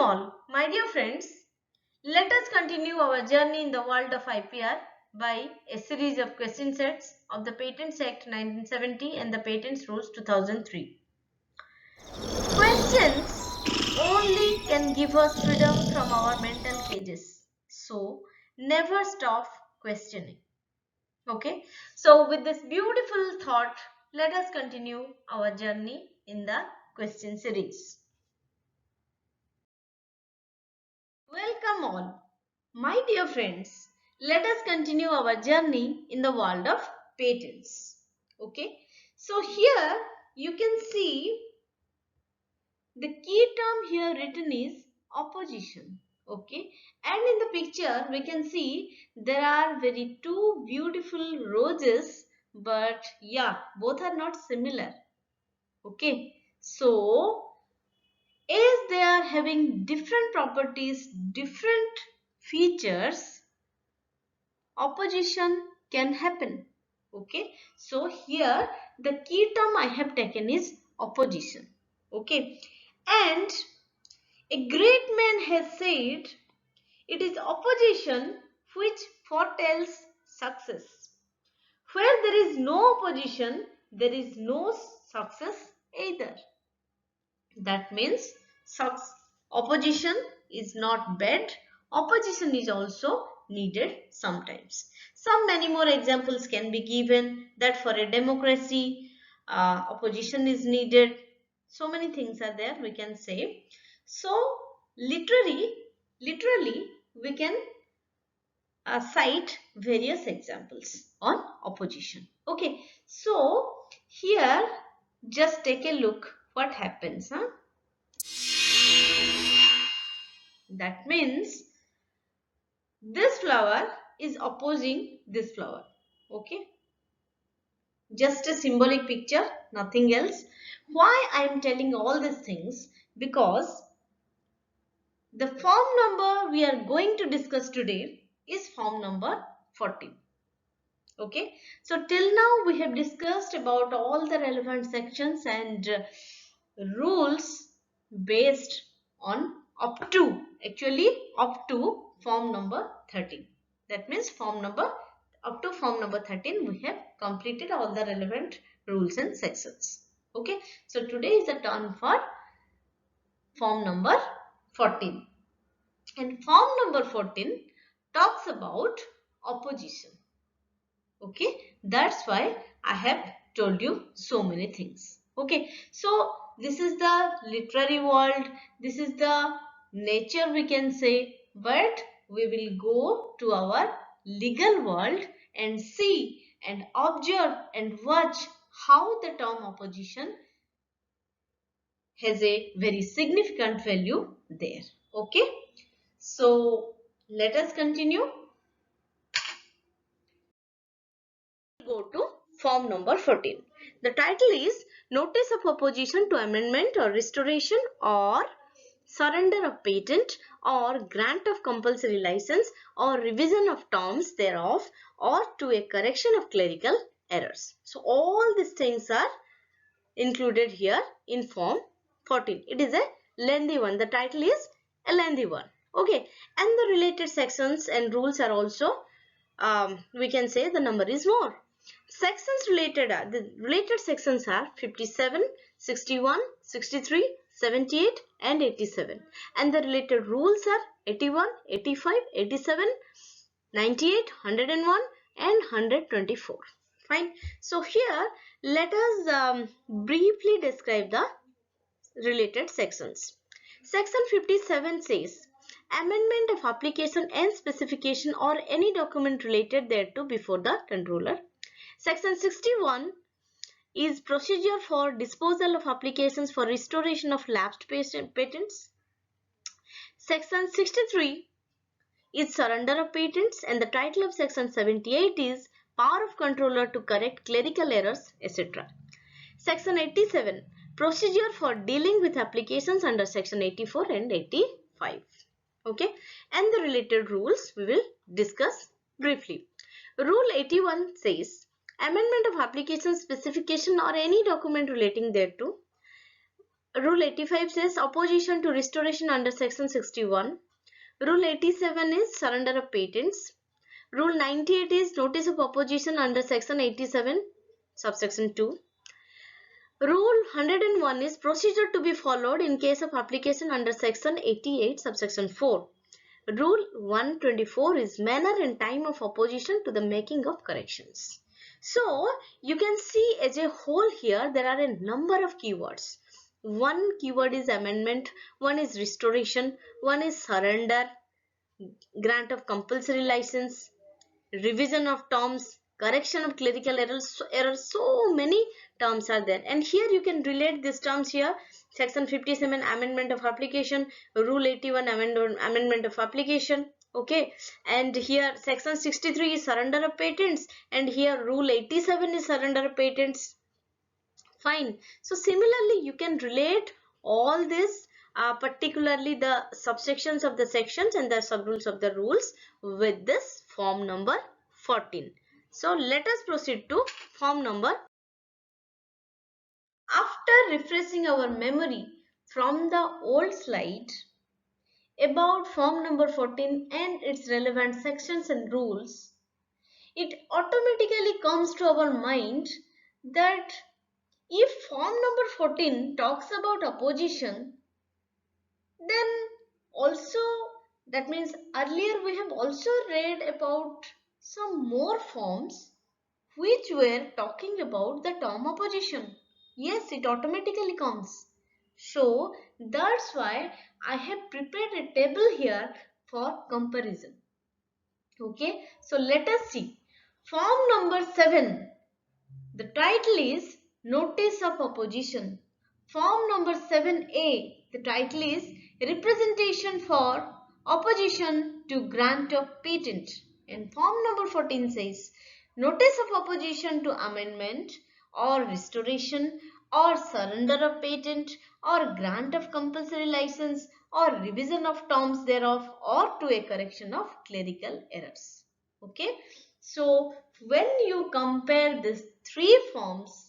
all, my dear friends. Let us continue our journey in the world of IPR by a series of question sets of the Patents Act 1970 and the Patents Rules 2003. Questions only can give us freedom from our mental cages. So, never stop questioning. Okay, so with this beautiful thought, let us continue our journey in the question series. Welcome all, my dear friends. Let us continue our journey in the world of patents. Okay, so here you can see the key term here written is opposition. Okay, and in the picture we can see there are very two beautiful roses, but yeah, both are not similar. Okay, so as they are having different properties, different features, opposition can happen. Okay, so here the key term I have taken is opposition. Okay, and a great man has said it is opposition which foretells success. Where there is no opposition, there is no success either. That means opposition is not bad. Opposition is also needed sometimes. Some many more examples can be given that for a democracy, opposition is needed. So many things are there we can say. So literally we can cite various examples on opposition. Okay, so here just take a look what happens. That means this flower is opposing this flower. Okay, just a symbolic picture, nothing else. Why I am telling all these things? Because the form number we are going to discuss today is form number 14. Okay, so till now we have discussed about all the relevant sections and rules based on up to form number 13. That means up to form number 13 we have completed all the relevant rules and sections. Okay, so today is the turn for form number 14, and form number 14 talks about opposition. Okay, that's why I have told you so many things. Okay, so this is the literary world, this is the nature we can say, but we will go to our legal world and see and observe and watch how the term opposition has a very significant value there. Okay, so let us continue. Go to form number 14. The title is Notice of Opposition to Amendment or Restoration or Surrender of Patent or Grant of Compulsory License or Revision of Terms thereof or to a Correction of Clerical Errors. So all these things are included here in form 14. It is a lengthy one. The title is a lengthy one. Okay, and the related sections and rules are also we can say the number is more. Sections related are, the related sections are 57, 61, 63, 78 and 87, and the related rules are 81, 85, 87, 98, 101 and 124. Fine. So here let us briefly describe the related sections. Section 57 says amendment of application and specification or any document related thereto before the controller. Section 61 is procedure for disposal of applications for restoration of lapsed patents. Section 63 is surrender of patents, and the title of section 78 is power of controller to correct clerical errors, etc. Section 87, procedure for dealing with applications under section 84 and 85. Okay, and the related rules we will discuss briefly. Rule 81 says amendment of application specification or any document relating thereto. Rule 85 says opposition to restoration under section 61. Rule 87 is surrender of patents. Rule 98 is notice of opposition under section 87 subsection 2. Rule 101 is procedure to be followed in case of application under section 88 subsection 4. Rule 124 is manner and time of opposition to the making of corrections. So you can see as a whole here there are a number of keywords. One keyword is amendment, one is restoration, one is surrender, grant of compulsory license, revision of terms, correction of clerical errors. So many terms are there, and here you can relate these terms here. Section 57 amendment of application, rule 81 amendment of application. Okay, and here section 63 is surrender of patents, and here rule 87 is surrender of patents. Fine. So similarly you can relate all this, particularly the subsections of the sections and the subrules of the rules, with this form number 14. So let us proceed to form number. After refreshing our memory from the old slide about form number 14 and its relevant sections and rules, it automatically comes to our mind that if form number 14 talks about opposition, then also that means earlier we have also read about some more forms which were talking about the term opposition. Yes, it automatically comes. So that's why I have prepared a table here for comparison. Okay, so let us see. Form number 7. The title is Notice of Opposition. Form number 7A. The title is Representation for Opposition to Grant of Patent. And form number 14 says Notice of Opposition to Amendment or Restoration or Surrender of Patent or Grant of Compulsory License or Revision of Terms thereof or to a correction of clerical errors. Okay. So when you compare these three forms,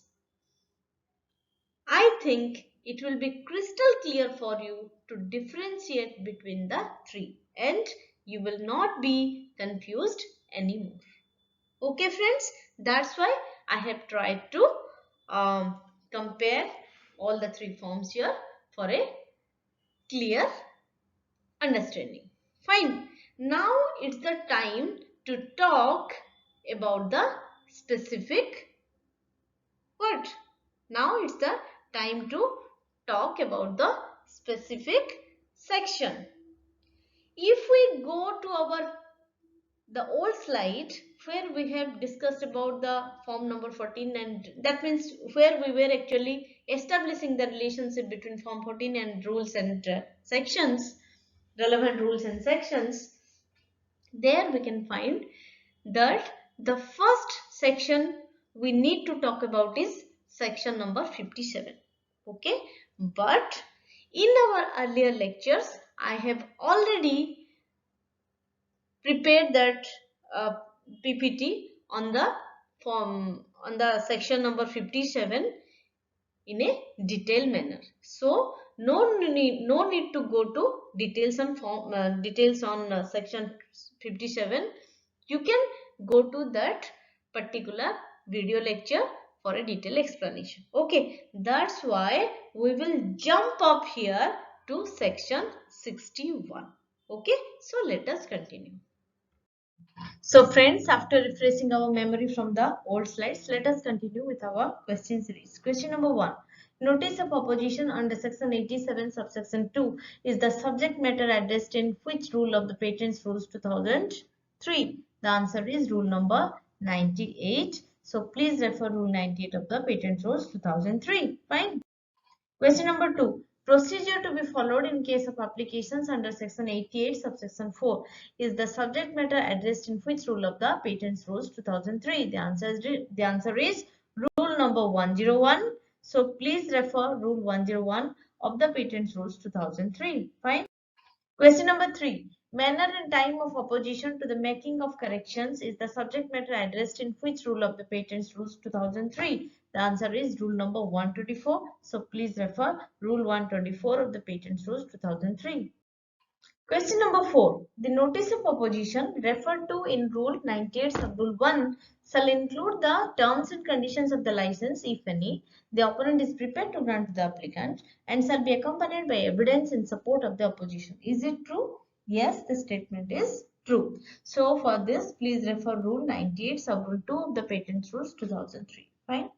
I think it will be crystal clear for you to differentiate between the three, and you will not be confused anymore. Okay friends, that's why I have tried to compare all the three forms here for a clear understanding. Fine. Now it's the time to talk about the specific what? Now it's the time to talk about the specific section. If we go to the old slide where we have discussed about the form number 14, and that means where we were actually establishing the relationship between form 14 and rules and sections, relevant rules and sections, there we can find that the first section we need to talk about is section number 57. Okay, but in our earlier lectures I have already prepared that PPT on the form on the section number 57 in a detailed manner. So no need to go to details on section 57. You can go to that particular video lecture for a detailed explanation. Okay, that's why we will jump up here to section 61. Okay, so let us continue. So friends, after refreshing our memory from the old slides, let us continue with our question series. Question number 1. Notice of opposition under section 87 subsection 2 is the subject matter addressed in which rule of the Patents Rules 2003? The answer is rule number 98. So please refer rule 98 of the Patents Rules 2003. Fine. Question number 2. Procedure to be followed in case of applications under section 88 subsection 4 is the subject matter addressed in which rule of the Patents Rules 2003? The answer is rule number 101. So please refer rule 101 of the Patents Rules 2003. Fine. Question number 3. Manner and time of opposition to the making of corrections is the subject matter addressed in which rule of the Patents Rules 2003? The answer is rule number 124. So please refer rule 124 of the Patents Rules 2003. Question number 4. The notice of opposition referred to in Rule 98 sub Rule 1 shall include the terms and conditions of the license, if any, the opponent is prepared to grant to the applicant, and shall be accompanied by evidence in support of the opposition. Is it true? Yes, the statement is true. So for this, please refer Rule 98 sub Rule 2 of the Patents Rules 2003. Fine.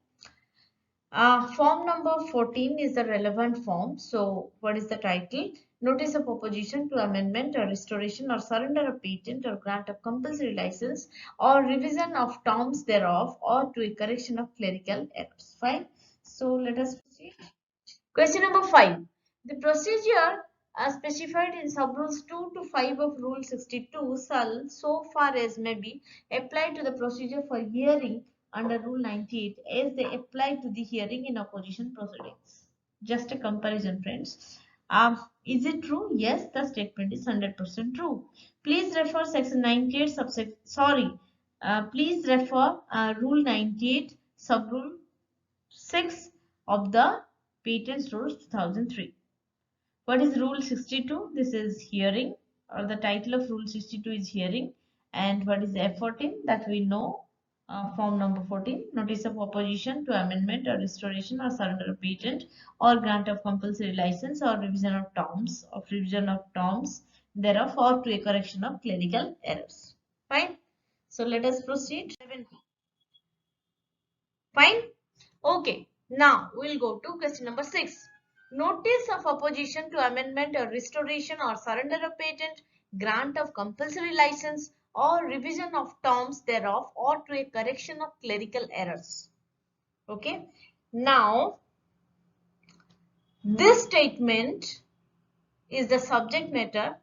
Form number 14 is the relevant form. So what is the title? Notice of opposition to amendment or restoration or surrender of patent or grant of compulsory license or revision of terms thereof or to a correction of clerical errors. Fine. So let us proceed. Question number 5. The procedure specified in subrules 2 to 5 of Rule 62 shall, so far as may be, apply to the procedure for hearing under Rule 98 as they apply to the hearing in opposition proceedings. Just a comparison, friends. Is it true? Yes, the statement is 100% true. Please refer section 98 subsection. Please refer Rule 98 subrule 6 of the Patents Rules 2003. What is Rule 62? This is hearing, or the title of Rule 62 is hearing. And what is F14? That we know. Form number 14, notice of opposition to amendment or restoration or surrender of patent or grant of compulsory license or revision of terms thereof or to a correction of clerical errors. Fine. So let us proceed. Fine. Okay. Now we'll go to question number 6. Notice of opposition to amendment or restoration or surrender of patent, grant of compulsory license or revision of terms thereof or to a correction of clerical errors. Okay. Now this statement is the subject matter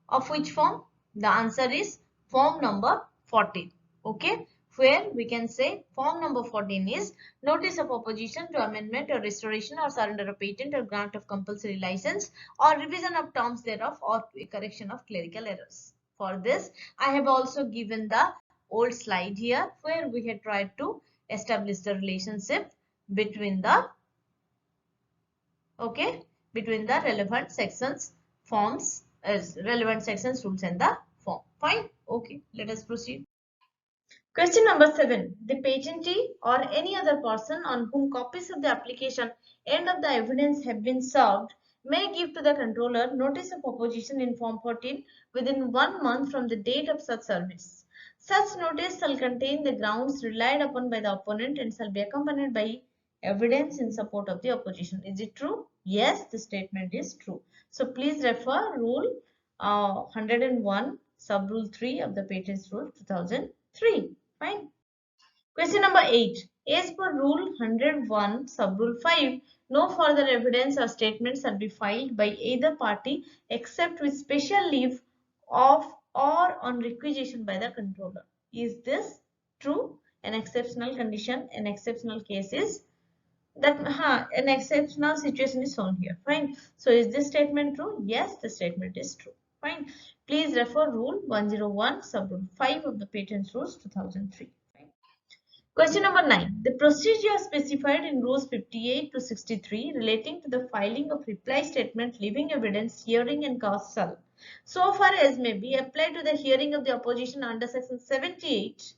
of which form? The answer is form number 14. Okay. Where we can say form number 14 is notice of opposition to amendment or restoration or surrender of patent or grant of compulsory license or revision of terms thereof or a correction of clerical errors. For this, I have also given the old slide here where we had tried to establish the relationship between the relevant sections, forms, relevant sections, rules and the form. Fine. Okay. Let us proceed. Question number 7. The patentee or any other person on whom copies of the application and of the evidence have been served may give to the controller notice of opposition in Form 14 within 1 month from the date of such service. Such notice shall contain the grounds relied upon by the opponent and shall be accompanied by evidence in support of the opposition. Is it true? Yes, the statement is true. So please refer Rule 101 sub Rule 3 of the Patents Rule 2003. Fine. Question number 8. As per Rule 101 sub Rule 5, no further evidence or statements shall be filed by either party except with special leave of or on requisition by the controller. Is this true? An exceptional condition, an exceptional case is that an exceptional situation is shown here. Fine. So is this statement true? Yes, the statement is true. Fine. Please refer Rule 101 sub Rule 5 of the Patents Rules 2003. Question number 9. The procedure specified in Rules 58 to 63 relating to the filing of reply statement, leaving evidence, hearing and cause shall, so far as may be, apply to the hearing of the opposition under section 78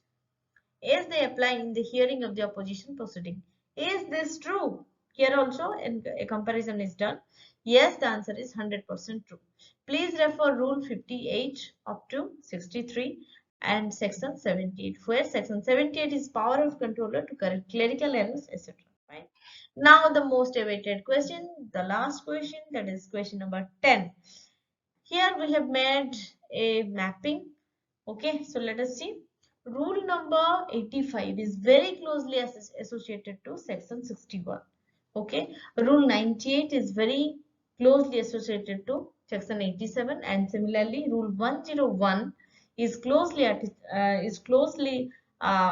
as they apply in the hearing of the opposition proceeding. Is this true? Here also a comparison is done. Yes, the answer is 100% true. Please refer Rule 58 up to 63 and section 78, where section 78 is power of controller to correct clerical errors, etc. Right? Now the most awaited question, the last question, that is question number 10. Here we have made a mapping. Okay, so let us see. Rule number 85 is very closely associated to section 61. Okay, Rule 98 is very closely associated to section 87, and similarly Rule 101 is closely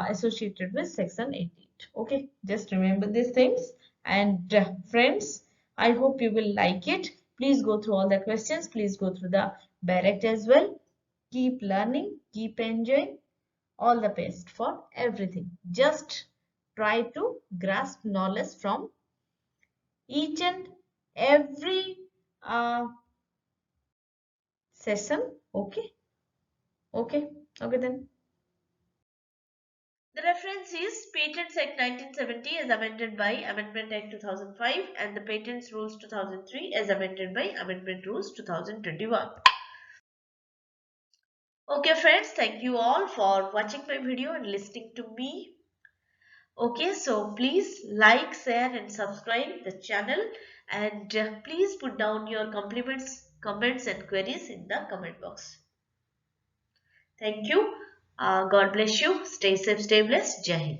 associated with section 88. Okay, just remember these things. And friends, I hope you will like it. Please go through all the questions. Please go through the direct as well. Keep learning, keep enjoying. All the best for everything. Just try to grasp knowledge from each and every uh, session. Okay, okay, okay then. The reference is Patents Act 1970 as amended by Amendment Act 2005 and the Patents Rules 2003 as amended by Amendment Rules 2021. Okay friends, thank you all for watching my video and listening to me. Okay, so please like, share and subscribe the channel and please put down your compliments, comments and queries in the comment box. Thank you. God bless you. Stay safe, stay blessed. Jai Hind.